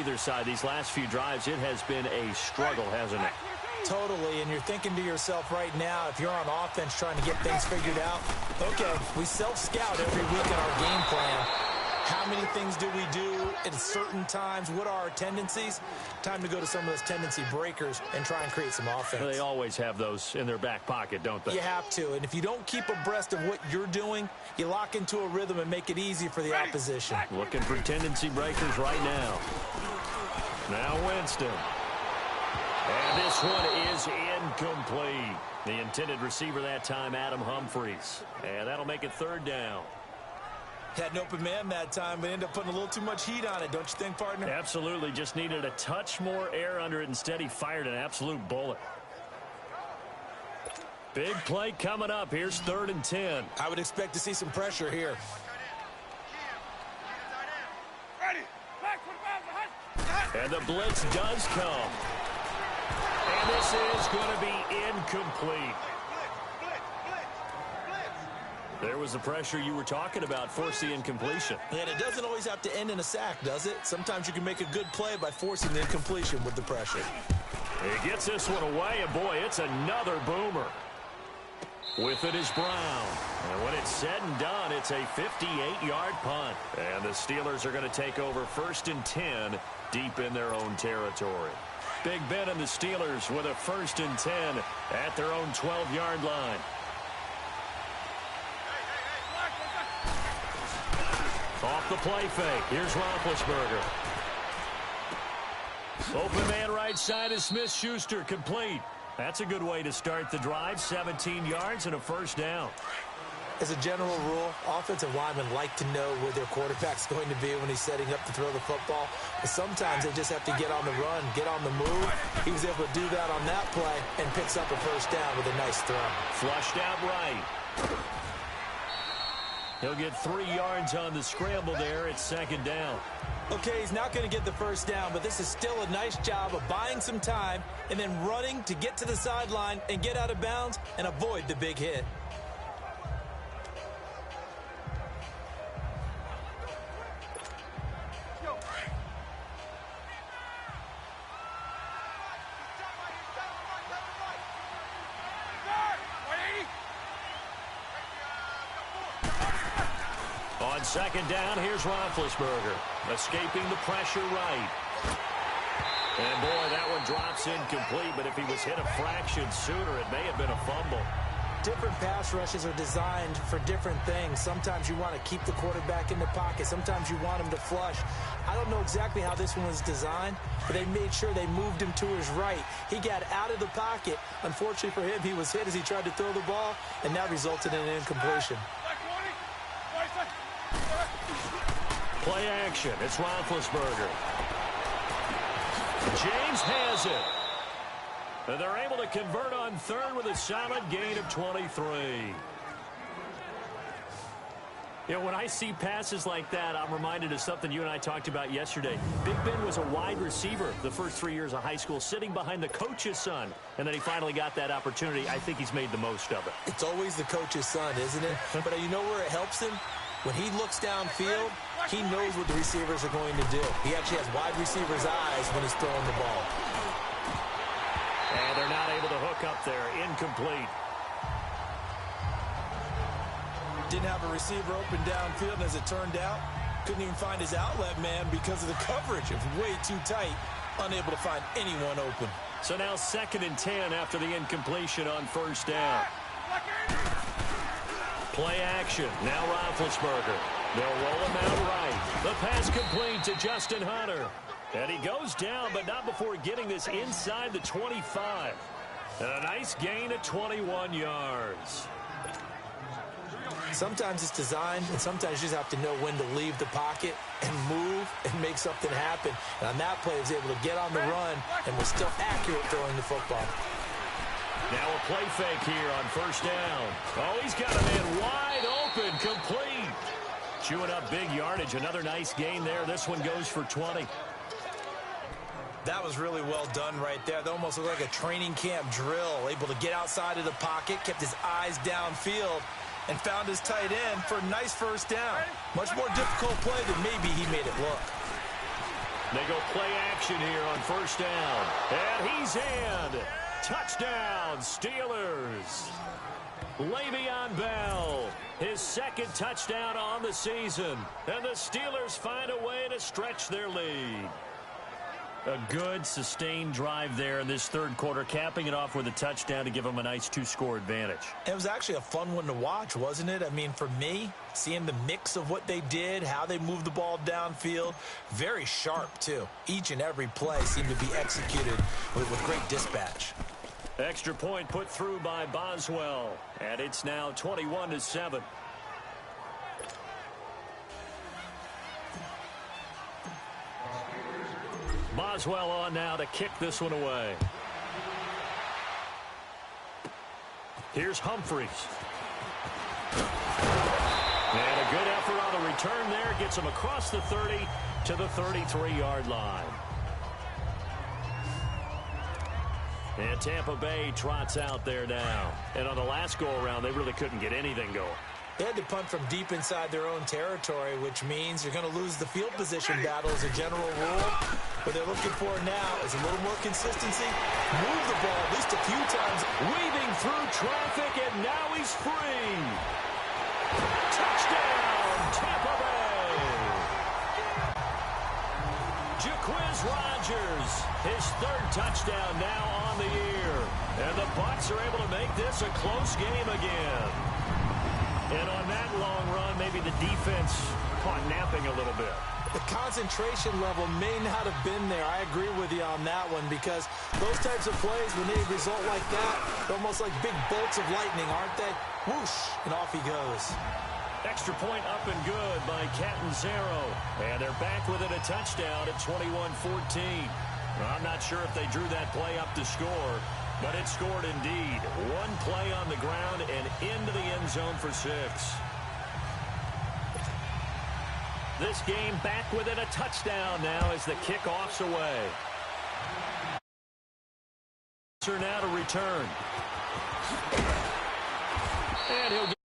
either side. These last few drives, it has been a struggle, hasn't it? Totally, and you're thinking to yourself right now, if you're on offense trying to get things figured out, okay, we self-scout every week in our game plan. How many things do we do at certain times? What are our tendencies? Time to go to some of those tendency breakers and try and create some offense. They always have those in their back pocket, don't they? You have to, and if you don't keep abreast of what you're doing, you lock into a rhythm and make it easy for the opposition. Looking for tendency breakers right now. Now Winston. And this one is incomplete. The intended receiver that time, Adam Humphries. And that'll make it third down. Had an open man that time, but ended up putting a little too much heat on it, don't you think, partner? Absolutely. Just needed a touch more air under it. Instead, he fired an absolute bullet. Big play coming up. Here's 3rd and 10. I would expect to see some pressure here. And the blitz does come. And this is going to be incomplete. There was the pressure you were talking about, force the incompletion. And it doesn't always have to end in a sack, does it? Sometimes you can make a good play by forcing the incompletion with the pressure. He gets this one away, and boy, it's another boomer. With it is Brown. And when it's said and done, it's a 58-yard punt. And the Steelers are going to take over 1st and 10 deep in their own territory. Big Ben and the Steelers with a 1st and 10 at their own 12-yard line. Off the play fake. Here's Roethlisberger. Open man right side is Smith-Schuster, complete. That's a good way to start the drive. 17 yards and a 1st down. As a general rule, offensive linemen like to know where their quarterback's going to be when he's setting up to throw the football. But sometimes they just have to get on the run, get on the move. He was able to do that on that play and picks up a 1st down with a nice throw. Flushed out right. He'll get 3 yards on the scramble there. It's 2nd down. Okay, he's not going to get the 1st down, but this is still a nice job of buying some time and then running to get to the sideline and get out of bounds and avoid the big hit. On 2nd down, here's Roethlisberger. Escaping the pressure right. And boy, that one drops incomplete, but if he was hit a fraction sooner, it may have been a fumble. Different pass rushes are designed for different things. Sometimes you want to keep the quarterback in the pocket. Sometimes you want him to flush. I don't know exactly how this one was designed, but they made sure they moved him to his right. He got out of the pocket. Unfortunately for him, he was hit as he tried to throw the ball, and that resulted in an incompletion. Play action. It's Roethlisberger. James has it. And they're able to convert on 3rd with a solid gain of 23. You know, when I see passes like that, I'm reminded of something you and I talked about yesterday. Big Ben was a wide receiver the first 3 years of high school, sitting behind the coach's son. And then he finally got that opportunity. I think he's made the most of it. It's always the coach's son, isn't it? But you know where it helps him? When he looks downfield, he knows what the receivers are going to do. He actually has wide receivers' eyes when he's throwing the ball. And they're not able to hook up there. Incomplete. Didn't have a receiver open downfield, and as it turned out, couldn't even find his outlet man because of the coverage. It was way too tight, unable to find anyone open. So now 2nd and 10 after the incompletion on 1st down. Play action. Now Roethlisberger. They'll roll him out right. The pass complete to Justin Hunter. And he goes down, but not before getting this inside the 25. And a nice gain of 21 yards. Sometimes it's designed, and sometimes you just have to know when to leave the pocket and move and make something happen. And on that play, he was able to get on the run and was still accurate throwing the football. Now a play fake here on 1st down. Oh, he's got a man wide open, complete. Chewing up big yardage. Another nice gain there. This one goes for 20. That was really well done right there. That almost looked like a training camp drill. Able to get outside of the pocket, kept his eyes downfield, and found his tight end for a nice 1st down. Much more difficult play than maybe he made it look. They go play action here on first down. And he's in. Touchdown, Steelers. Le'Veon Bell, his second touchdown on the season. And the Steelers find a way to stretch their lead. A good, sustained drive there in this third quarter, capping it off with a touchdown to give them a nice two-score advantage. It was actually a fun one to watch, wasn't it? I mean, for me, seeing the mix of what they did, how they moved the ball downfield, very sharp, too. Each and every play seemed to be executed with great dispatch. Extra point put through by Boswell, and it's now 21-7. Boswell on now to kick this one away. Here's Humphries. And a good effort on the return there. Gets him across the 30 to the 33-yard line. And Tampa Bay trots out there now. And on the last go-around, they really couldn't get anything going. They had to punt from deep inside their own territory, which means you're going to lose the field position battle as a general rule. What they're looking for now is a little more consistency. Move the ball at least a few times. Weaving through traffic, and now he's free. Touchdown, Tampa Bay. Jaquiz Rodgers, his third touchdown now on the year. And the Bucs are able to make this a close game again. And on that long run, maybe the defense caught napping a little bit. The concentration level may not have been there. I agree with you on that one, because those types of plays, when they result like that, they're almost like big bolts of lightning, aren't they? Whoosh, and off he goes. Extra point up and good by Catanzaro. And they're back within a touchdown at 21-14. I'm not sure if they drew that play up to score, but it scored indeed. One play on the ground and into the end zone for 6. This game back within a touchdown now as the kickoff's away. Now to return. And he'll get